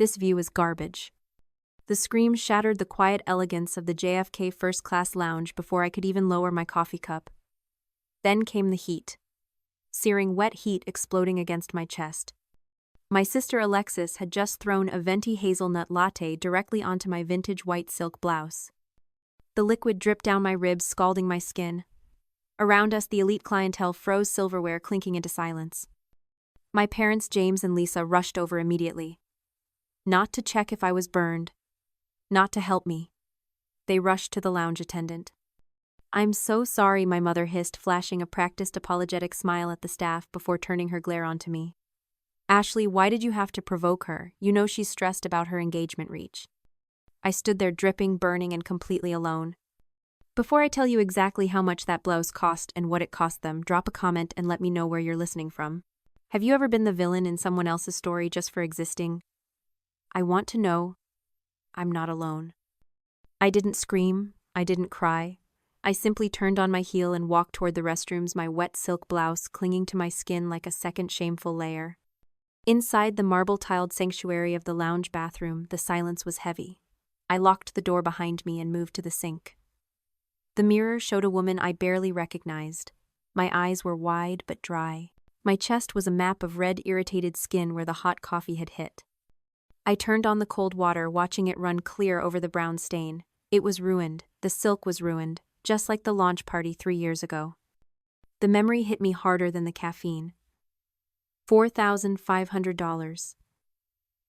This view is garbage. The scream shattered the quiet elegance of the JFK first-class lounge before I could even lower my coffee cup. Then came the heat. Searing wet heat exploding against my chest. My sister Alexis had just thrown a venti hazelnut latte directly onto my vintage white silk blouse. The liquid dripped down my ribs, scalding my skin. Around us, the elite clientele froze, silverware clinking into silence. My parents, James and Lisa, rushed over immediately. Not to check if I was burned. Not to help me. They rushed to the lounge attendant. "I'm so sorry," my mother hissed, flashing a practiced apologetic smile at the staff before turning her glare onto me. "Ashley, why did you have to provoke her? You know she's stressed about her engagement reach." I stood there dripping, burning, and completely alone. Before I tell you exactly how much that blouse cost and what it cost them, drop a comment and let me know where you're listening from. Have you ever been the villain in someone else's story just for existing? I want to know. I'm not alone. I didn't scream. I didn't cry. I simply turned on my heel and walked toward the restrooms, my wet silk blouse clinging to my skin like a second shameful layer. Inside the marble-tiled sanctuary of the lounge bathroom, the silence was heavy. I locked the door behind me and moved to the sink. The mirror showed a woman I barely recognized. My eyes were wide but dry. My chest was a map of red, irritated skin where the hot coffee had hit. I turned on the cold water, watching it run clear over the brown stain. It was ruined. The silk was ruined, just like the launch party 3 years ago. The memory hit me harder than the caffeine. $4,500.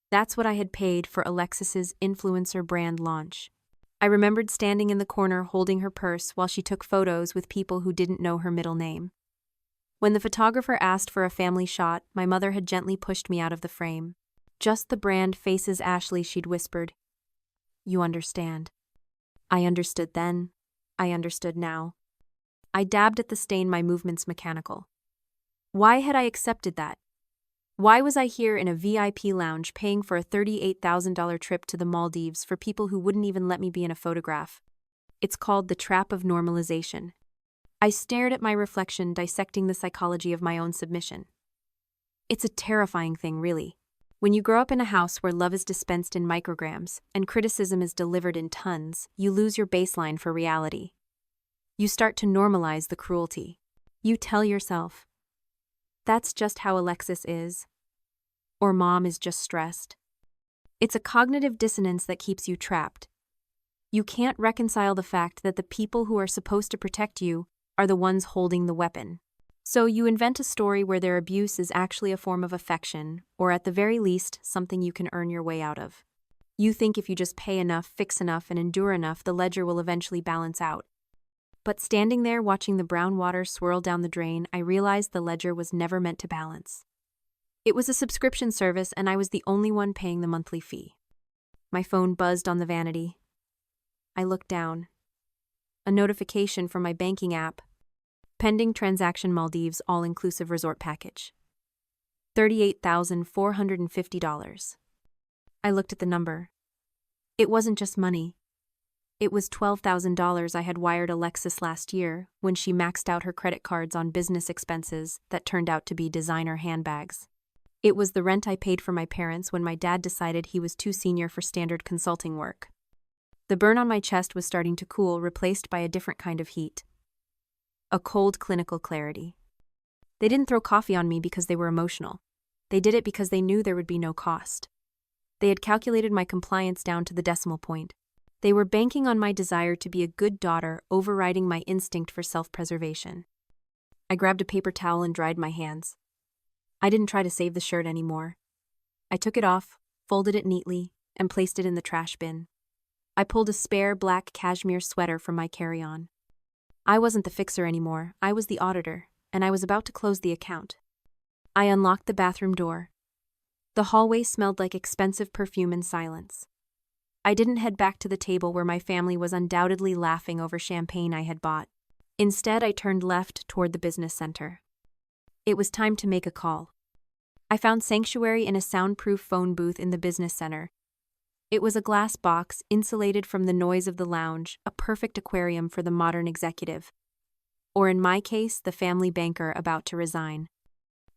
That's what I had paid for Alexis's influencer brand launch. I remembered standing in the corner holding her purse while she took photos with people who didn't know her middle name. When the photographer asked for a family shot, my mother had gently pushed me out of the frame. "Just the brand faces, Ashley," she'd whispered. "You understand." I understood then. I understood now. I dabbed at the stain, my movements mechanical. Why had I accepted that? Why was I here in a VIP lounge paying for a $38,000 trip to the Maldives for people who wouldn't even let me be in a photograph? It's called the trap of normalization. I stared at my reflection, dissecting the psychology of my own submission. It's a terrifying thing, really. When you grow up in a house where love is dispensed in micrograms and criticism is delivered in tons, you lose your baseline for reality. You start to normalize the cruelty. You tell yourself, "That's just how Alexis is," or "Mom is just stressed." It's a cognitive dissonance that keeps you trapped. You can't reconcile the fact that the people who are supposed to protect you are the ones holding the weapon. So you invent a story where their abuse is actually a form of affection, or at the very least, something you can earn your way out of. You think if you just pay enough, fix enough, and endure enough, the ledger will eventually balance out. But standing there watching the brown water swirl down the drain, I realized the ledger was never meant to balance. It was a subscription service, and I was the only one paying the monthly fee. My phone buzzed on the vanity. I looked down. A notification from my banking app. Pending transaction, Maldives all-inclusive resort package. $38,450. I looked at the number. It wasn't just money. It was $12,000 I had wired Alexis last year when she maxed out her credit cards on business expenses that turned out to be designer handbags. It was the rent I paid for my parents when my dad decided he was too senior for standard consulting work. The burn on my chest was starting to cool, replaced by a different kind of heat. A cold, clinical clarity. They didn't throw coffee on me because they were emotional. They did it because they knew there would be no cost. They had calculated my compliance down to the decimal point. They were banking on my desire to be a good daughter, overriding my instinct for self-preservation. I grabbed a paper towel and dried my hands. I didn't try to save the shirt anymore. I took it off, folded it neatly, and placed it in the trash bin. I pulled a spare black cashmere sweater from my carry-on. I wasn't the fixer anymore, I was the auditor, and I was about to close the account. I unlocked the bathroom door. The hallway smelled like expensive perfume and silence. I didn't head back to the table where my family was undoubtedly laughing over champagne I had bought. Instead, I turned left toward the business center. It was time to make a call. I found sanctuary in a soundproof phone booth in the business center. It was a glass box, insulated from the noise of the lounge, a perfect aquarium for the modern executive. Or in my case, the family banker about to resign.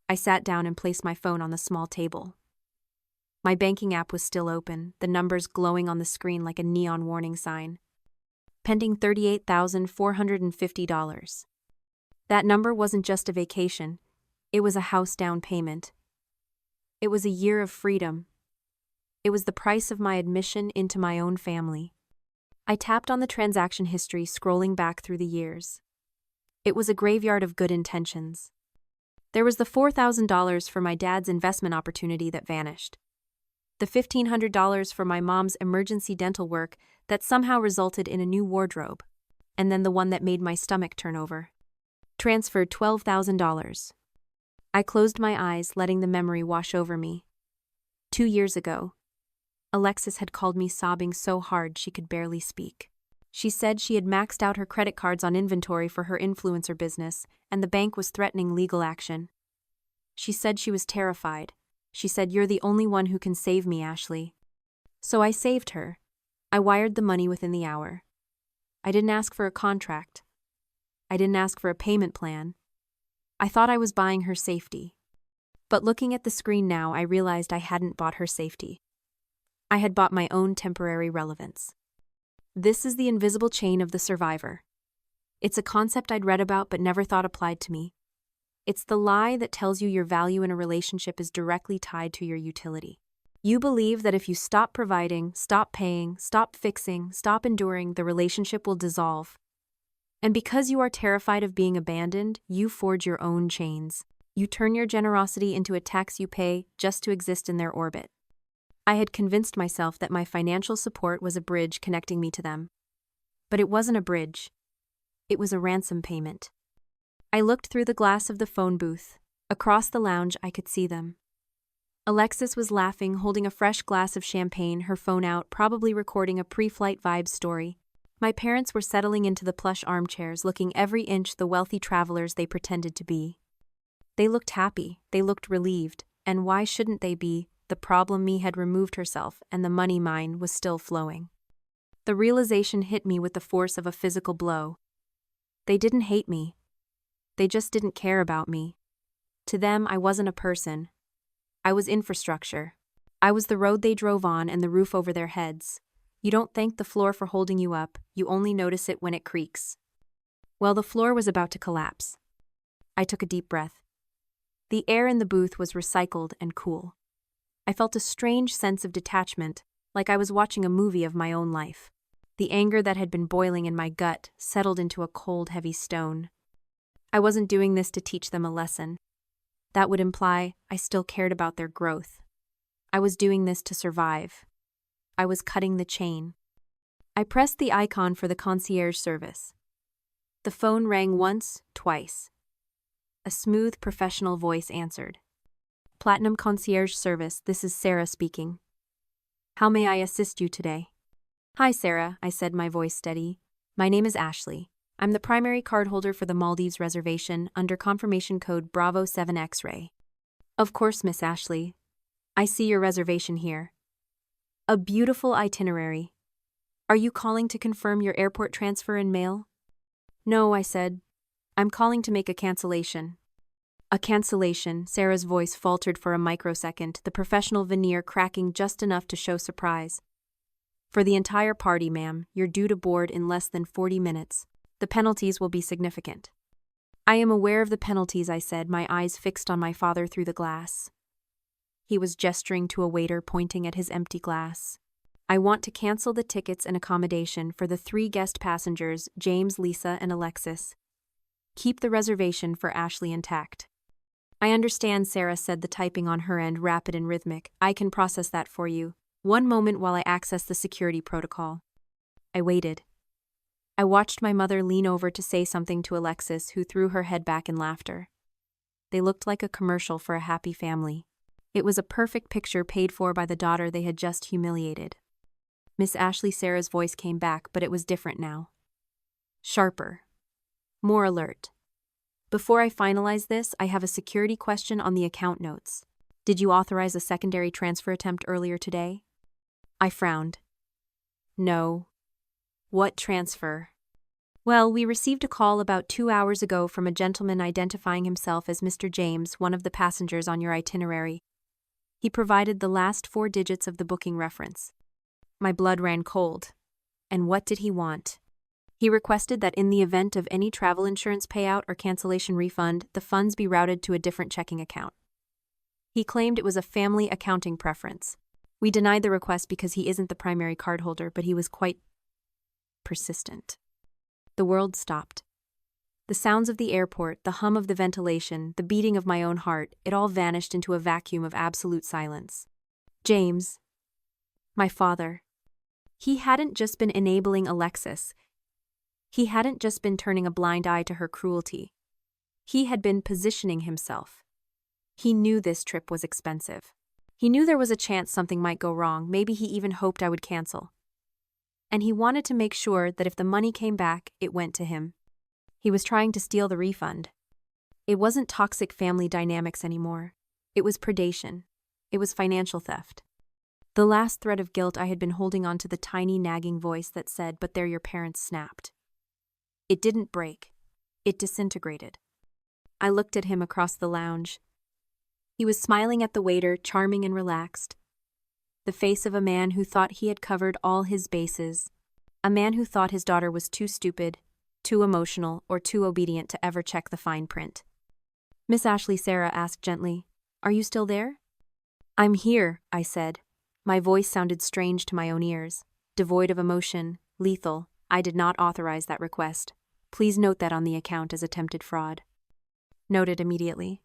I sat down and placed my phone on the small table. My banking app was still open, the numbers glowing on the screen like a neon warning sign. Pending $38,450. That number wasn't just a vacation, it was a house down payment. It was a year of freedom. It was the price of my admission into my own family. I tapped on the transaction history, scrolling back through the years. It was a graveyard of good intentions. There was the $4,000 for my dad's investment opportunity that vanished. The $1,500 for my mom's emergency dental work that somehow resulted in a new wardrobe. And then the one that made my stomach turn over. Transferred $12,000. I closed my eyes, letting the memory wash over me. 2 years ago, Alexis had called me sobbing so hard she could barely speak. She said she had maxed out her credit cards on inventory for her influencer business, and the bank was threatening legal action. She said she was terrified. She said, "You're the only one who can save me, Ashley." So I saved her. I wired the money within the hour. I didn't ask for a contract. I didn't ask for a payment plan. I thought I was buying her safety. But looking at the screen now, I realized I hadn't bought her safety. I had bought my own temporary relevance. This is the invisible chain of the survivor. It's a concept I'd read about but never thought applied to me. It's the lie that tells you your value in a relationship is directly tied to your utility. You believe that if you stop providing, stop paying, stop fixing, stop enduring, the relationship will dissolve. And because you are terrified of being abandoned, you forge your own chains. You turn your generosity into a tax you pay just to exist in their orbit. I had convinced myself that my financial support was a bridge connecting me to them. But it wasn't a bridge. It was a ransom payment. I looked through the glass of the phone booth. Across the lounge, I could see them. Alexis was laughing, holding a fresh glass of champagne, her phone out, probably recording a pre-flight vibes story. My parents were settling into the plush armchairs, looking every inch the wealthy travelers they pretended to be. They looked happy, they looked relieved, and why shouldn't they be? The problem me had removed herself, and the money mine was still flowing. The realization hit me with the force of a physical blow. They didn't hate me. They just didn't care about me. To them, I wasn't a person. I was infrastructure. I was the road they drove on and the roof over their heads. You don't thank the floor for holding you up, you only notice it when it creaks. Well, the floor was about to collapse. I took a deep breath. The air in the booth was recycled and cool. I felt a strange sense of detachment, like I was watching a movie of my own life. The anger that had been boiling in my gut settled into a cold, heavy stone. I wasn't doing this to teach them a lesson. That would imply I still cared about their growth. I was doing this to survive. I was cutting the chain. I pressed the icon for the concierge service. The phone rang once, twice. A smooth, professional voice answered. Platinum Concierge Service, this is Sarah speaking. How may I assist you today? Hi, Sarah, I said, my voice steady. My name is Ashley. I'm the primary cardholder for the Maldives reservation under confirmation code Bravo 7 X-ray. Of course, Miss Ashley. I see your reservation here. A beautiful itinerary. Are you calling to confirm your airport transfer and mail? No, I said. I'm calling to make a cancellation. A cancellation, Sarah's voice faltered for a microsecond, the professional veneer cracking just enough to show surprise. For the entire party, ma'am, you're due to board in less than 40 minutes. The penalties will be significant. I am aware of the penalties, I said, my eyes fixed on my father through the glass. He was gesturing to a waiter pointing at his empty glass. I want to cancel the tickets and accommodation for the 3 guest passengers, James, Lisa, and Alexis. Keep the reservation for Ashley intact. I understand, Sarah said, the typing on her end rapid and rhythmic. I can process that for you. One moment while I access the security protocol. I waited. I watched my mother lean over to say something to Alexis, who threw her head back in laughter. They looked like a commercial for a happy family. It was a perfect picture paid for by the daughter they had just humiliated. Miss Ashley, Sarah's voice came back, but it was different now. Sharper. More alert. Before I finalize this, I have a security question on the account notes. Did you authorize a secondary transfer attempt earlier today? I frowned. No. What transfer? Well, we received a call about 2 hours ago from a gentleman identifying himself as Mr. James, one of the passengers on your itinerary. He provided the last 4 digits of the booking reference. My blood ran cold. And what did he want? He requested that in the event of any travel insurance payout or cancellation refund, the funds be routed to a different checking account. He claimed it was a family accounting preference. We denied the request because he isn't the primary cardholder, but he was quite persistent. The world stopped. The sounds of the airport, the hum of the ventilation, the beating of my own heart, it all vanished into a vacuum of absolute silence. James, my father, he hadn't just been enabling Alexis. He hadn't just been turning a blind eye to her cruelty. He had been positioning himself. He knew this trip was expensive. He knew there was a chance something might go wrong, maybe he even hoped I would cancel. And he wanted to make sure that if the money came back, it went to him. He was trying to steal the refund. It wasn't toxic family dynamics anymore. It was predation. It was financial theft. The last thread of guilt I had been holding on to the tiny nagging voice that said, "But they're your parents," snapped. It didn't break. It disintegrated. I looked at him across the lounge. He was smiling at the waiter, charming and relaxed. The face of a man who thought he had covered all his bases. A man who thought his daughter was too stupid, too emotional, or too obedient to ever check the fine print. Miss Ashley, Sarah asked gently, "Are you still there?" "I'm here," I said. My voice sounded strange to my own ears, devoid of emotion, lethal. I did not authorize that request. Please note that on the account as attempted fraud. Noted immediately.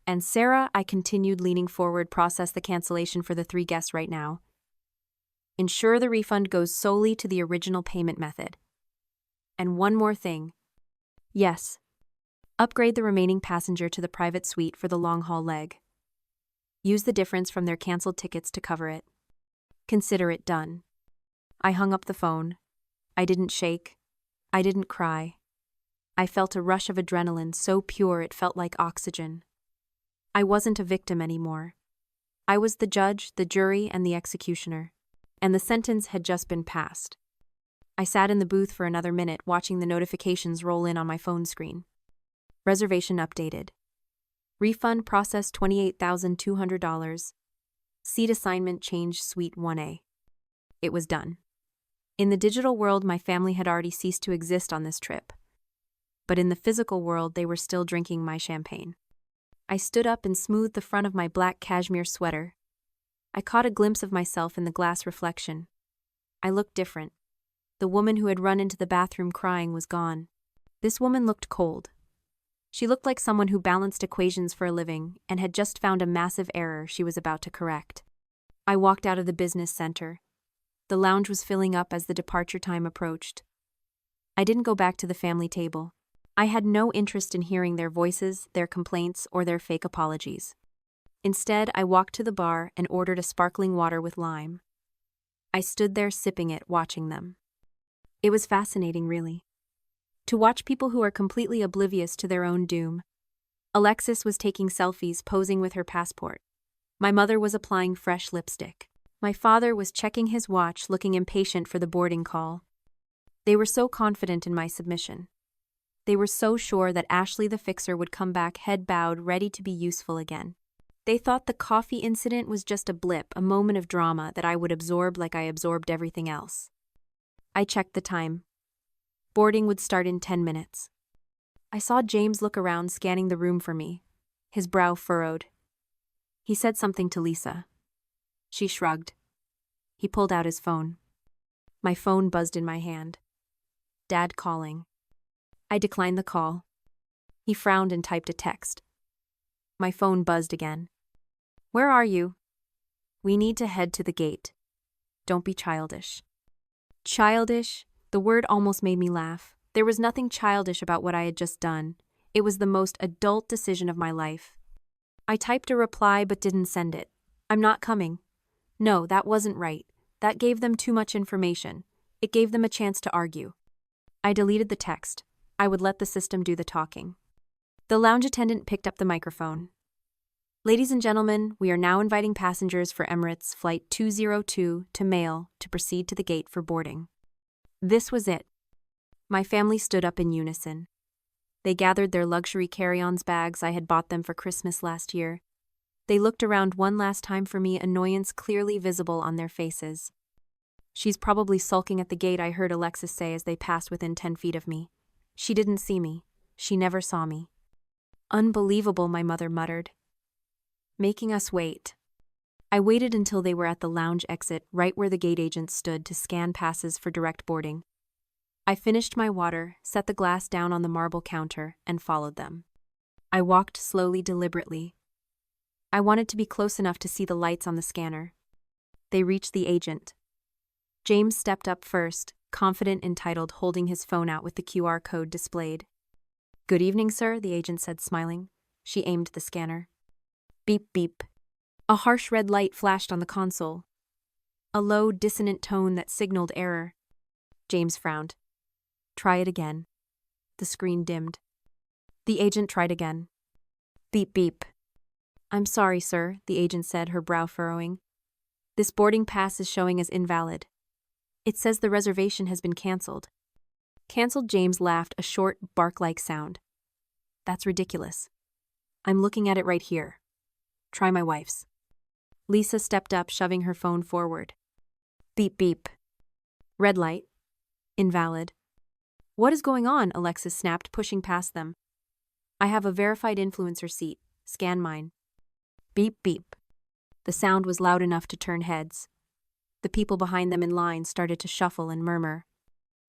And Sarah, I continued, leaning forward, process the cancellation for the 3 guests right now. Ensure the refund goes solely to the original payment method. And one more thing. Yes. Upgrade the remaining passenger to the private suite for the long-haul leg. Use the difference from their canceled tickets to cover it. Consider it done. I hung up the phone. I didn't shake. I didn't cry. I felt a rush of adrenaline so pure it felt like oxygen. I wasn't a victim anymore. I was the judge, the jury, and the executioner. And the sentence had just been passed. I sat in the booth for another minute, watching the notifications roll in on my phone screen. Reservation updated. Refund processed $28,200. Seat assignment changed Suite 1A. It was done. In the digital world, my family had already ceased to exist on this trip. But in the physical world, they were still drinking my champagne. I stood up and smoothed the front of my black cashmere sweater. I caught a glimpse of myself in the glass reflection. I looked different. The woman who had run into the bathroom crying was gone. This woman looked cold. She looked like someone who balanced equations for a living and had just found a massive error she was about to correct. I walked out of the business center. The lounge was filling up as the departure time approached. I didn't go back to the family table. I had no interest in hearing their voices, their complaints, or their fake apologies. Instead, I walked to the bar and ordered a sparkling water with lime. I stood there sipping it, watching them. It was fascinating, really. To watch people who are completely oblivious to their own doom. Alexis was taking selfies, posing with her passport. My mother was applying fresh lipstick. My father was checking his watch, looking impatient for the boarding call. They were so confident in my submission. They were so sure that Ashley the fixer would come back head bowed, ready to be useful again. They thought the coffee incident was just a blip, a moment of drama that I would absorb like I absorbed everything else. I checked the time. Boarding would start in 10 minutes. I saw James look around, scanning the room for me, his brow furrowed. He said something to Lisa. She shrugged. He pulled out his phone. My phone buzzed in my hand. Dad calling. I declined the call. He frowned and typed a text. My phone buzzed again. Where are you? We need to head to the gate. Don't be childish. Childish? The word almost made me laugh. There was nothing childish about what I had just done. It was the most adult decision of my life. I typed a reply but didn't send it. I'm not coming. No, that wasn't right. That gave them too much information. It gave them a chance to argue. I deleted the text. I would let the system do the talking. The lounge attendant picked up the microphone. Ladies and gentlemen, we are now inviting passengers for Emirates Flight 202 to Mail to proceed to the gate for boarding. This was it. My family stood up in unison. They gathered their luxury carry-ons bags I had bought them for Christmas last year. They looked around one last time for me, annoyance clearly visible on their faces. She's probably sulking at the gate, I heard Alexis say as they passed within 10 feet of me. She didn't see me. She never saw me. Unbelievable, my mother muttered. Making us wait. I waited until they were at the lounge exit, right where the gate agent stood to scan passes for direct boarding. I finished my water, set the glass down on the marble counter, and followed them. I walked slowly, deliberately. I wanted to be close enough to see the lights on the scanner. They reached the agent. James stepped up first, confident, entitled, holding his phone out with the QR code displayed. "Good evening, sir," the agent said, smiling. She aimed the scanner. Beep, beep. A harsh red light flashed on the console. A low, dissonant tone that signaled error. James frowned. "Try it again." The screen dimmed. The agent tried again. Beep, beep. "I'm sorry, sir," the agent said, her brow furrowing. "This boarding pass is showing as invalid. It says the reservation has been canceled." Canceled? James laughed, a short, bark-like sound. "That's ridiculous. I'm looking at it right here. Try my wife's." Lisa stepped up, shoving her phone forward. Beep, beep. Red light. Invalid. "What is going on?" Alexis snapped, pushing past them. "I have a verified influencer seat. Scan mine." Beep, beep. The sound was loud enough to turn heads. The people behind them in line started to shuffle and murmur.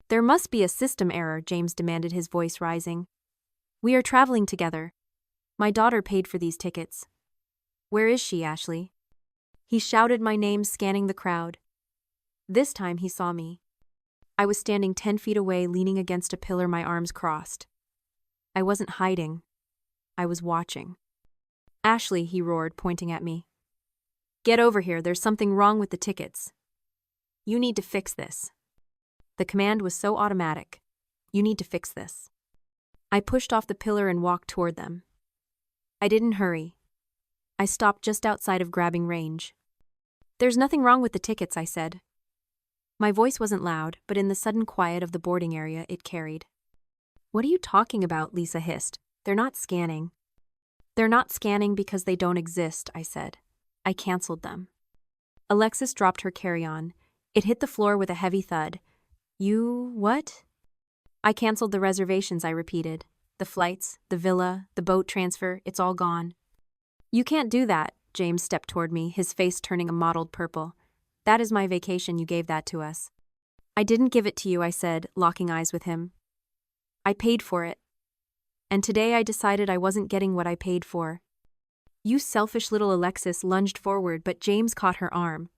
"There must be a system error," James demanded, his voice rising. "We are traveling together. My daughter paid for these tickets. Where is she, Ashley?" He shouted my name, scanning the crowd. This time he saw me. I was standing 10 feet away, leaning against a pillar, my arms crossed. I wasn't hiding. I was watching. "Ashley," he roared, pointing at me. "Get over here, there's something wrong with the tickets. You need to fix this." The command was so automatic. "You need to fix this." I pushed off the pillar and walked toward them. I didn't hurry. I stopped just outside of grabbing range. "There's nothing wrong with the tickets," I said. My voice wasn't loud, but in the sudden quiet of the boarding area, it carried. "What are you talking about?" Lisa hissed. "They're not scanning." "They're not scanning because they don't exist," I said. "I canceled them." Alexis dropped her carry-on. It hit the floor with a heavy thud. "You what?" "I canceled the reservations," I repeated. "The flights, the villa, the boat transfer, it's all gone." "You can't do that." James stepped toward me, his face turning a mottled purple. "That is my vacation, you gave that to us." "I didn't give it to you," I said, locking eyes with him. "I paid for it. And today I decided I wasn't getting what I paid for." "You selfish little..." Alexis lunged forward, but James caught her arm.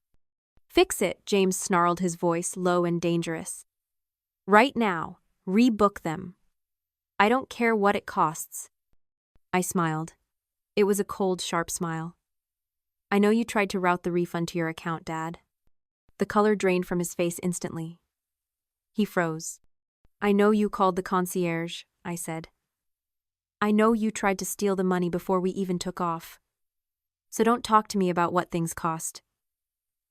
"Fix it," James snarled, his voice low and dangerous. "Right now. Rebook them. I don't care what it costs." I smiled. It was a cold, sharp smile. "I know you tried to route the refund to your account, Dad." The color drained from his face instantly. He froze. "I know you called the concierge," I said. "I know you tried to steal the money before we even took off. So don't talk to me about what things cost.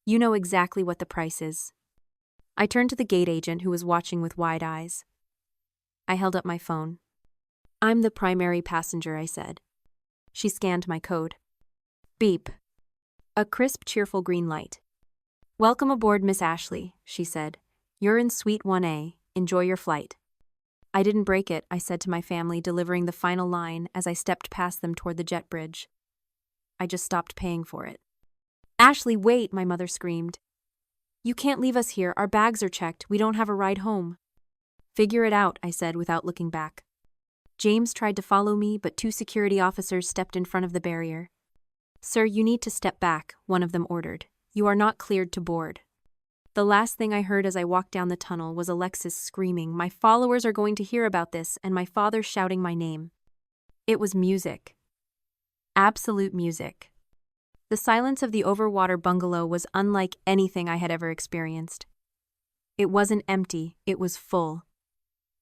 You know exactly what the price is." I turned to the gate agent, who was watching with wide eyes. I held up my phone. "I'm the primary passenger," I said. She scanned my code. Beep. A crisp, cheerful green light. "Welcome aboard, Miss Ashley," she said. "You're in Suite 1A. Enjoy your flight." I didn't break it, I said to my family, delivering the final line as I stepped past them toward the jet bridge. I just stopped paying for it. "Ashley, wait," my mother screamed. "You can't leave us here. Our bags are checked. We don't have a ride home." "Figure it out," I said without looking back. James tried to follow me, but 2 security officers stepped in front of the barrier. "Sir, you need to step back," one of them ordered. "You are not cleared to board." The last thing I heard as I walked down the tunnel was Alexis screaming, "My followers are going to hear about this," and my father shouting my name. It was music. Absolute music. The silence of the overwater bungalow was unlike anything I had ever experienced. It wasn't empty, it was full.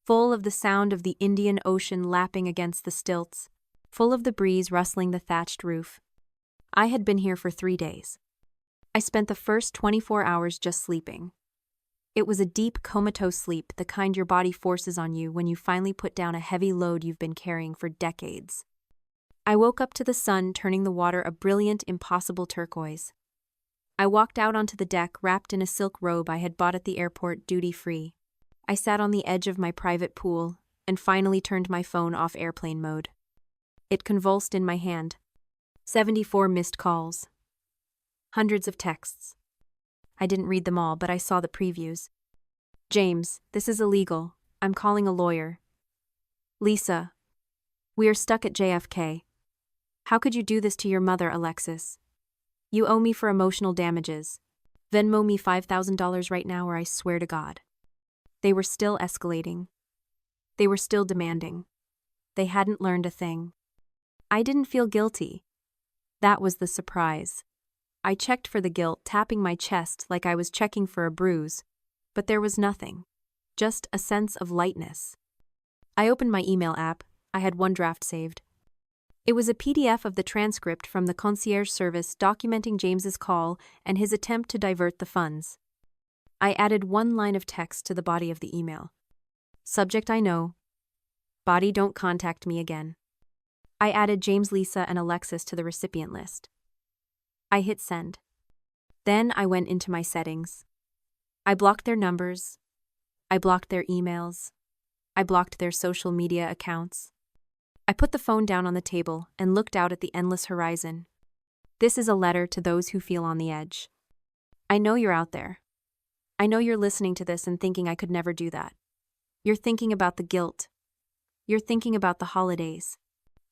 Full of the sound of the Indian Ocean lapping against the stilts, full of the breeze rustling the thatched roof. I had been here for 3 days. I spent the first 24 hours just sleeping. It was a deep, comatose sleep, the kind your body forces on you when you finally put down a heavy load you've been carrying for decades. I woke up to the sun turning the water a brilliant, impossible turquoise. I walked out onto the deck wrapped in a silk robe I had bought at the airport duty-free. I sat on the edge of my private pool and finally turned my phone off airplane mode. It convulsed in my hand. 74 missed calls. Hundreds of texts. I didn't read them all, but I saw the previews. James, this is illegal. I'm calling a lawyer. Lisa, we are stuck at JFK. How could you do this to your mother, Alexis? You owe me for emotional damages. Venmo me $5,000 right now, or I swear to God. They were still escalating. They were still demanding. They hadn't learned a thing. I didn't feel guilty. That was the surprise. I checked for the guilt, tapping my chest like I was checking for a bruise, but there was nothing. Just a sense of lightness. I opened my email app. I had one draft saved. It was a PDF of the transcript from the concierge service documenting James's call and his attempt to divert the funds. I added one line of text to the body of the email. Subject: I know. Body: don't contact me again. I added James, Lisa, and Alexis to the recipient list. I hit send. Then I went into my settings. I blocked their numbers. I blocked their emails. I blocked their social media accounts. I put the phone down on the table and looked out at the endless horizon. This is a letter to those who feel on the edge. I know you're out there. I know you're listening to this and thinking I could never do that. You're thinking about the guilt. You're thinking about the holidays.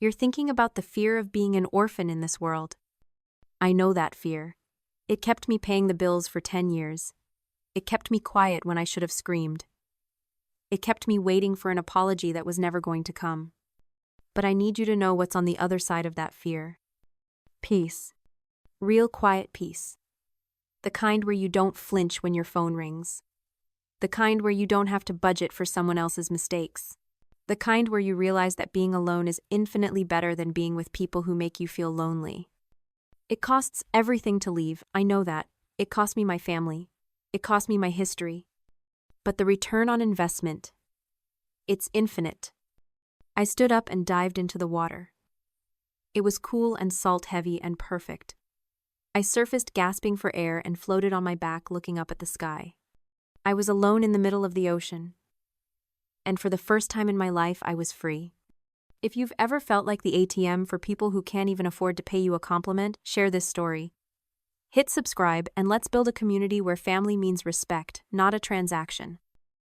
You're thinking about the fear of being an orphan in this world. I know that fear. It kept me paying the bills for 10 years. It kept me quiet when I should have screamed. It kept me waiting for an apology that was never going to come. But I need you to know what's on the other side of that fear. Peace. Real quiet peace. The kind where you don't flinch when your phone rings. The kind where you don't have to budget for someone else's mistakes. The kind where you realize that being alone is infinitely better than being with people who make you feel lonely. It costs everything to leave, I know that. It cost me my family. It cost me my history. But the return on investment, it's infinite. I stood up and dived into the water. It was cool and salt-heavy and perfect. I surfaced gasping for air and floated on my back looking up at the sky. I was alone in the middle of the ocean. And for the first time in my life, I was free. If you've ever felt like the ATM for people who can't even afford to pay you a compliment, share this story. Hit subscribe and let's build a community where family means respect, not a transaction.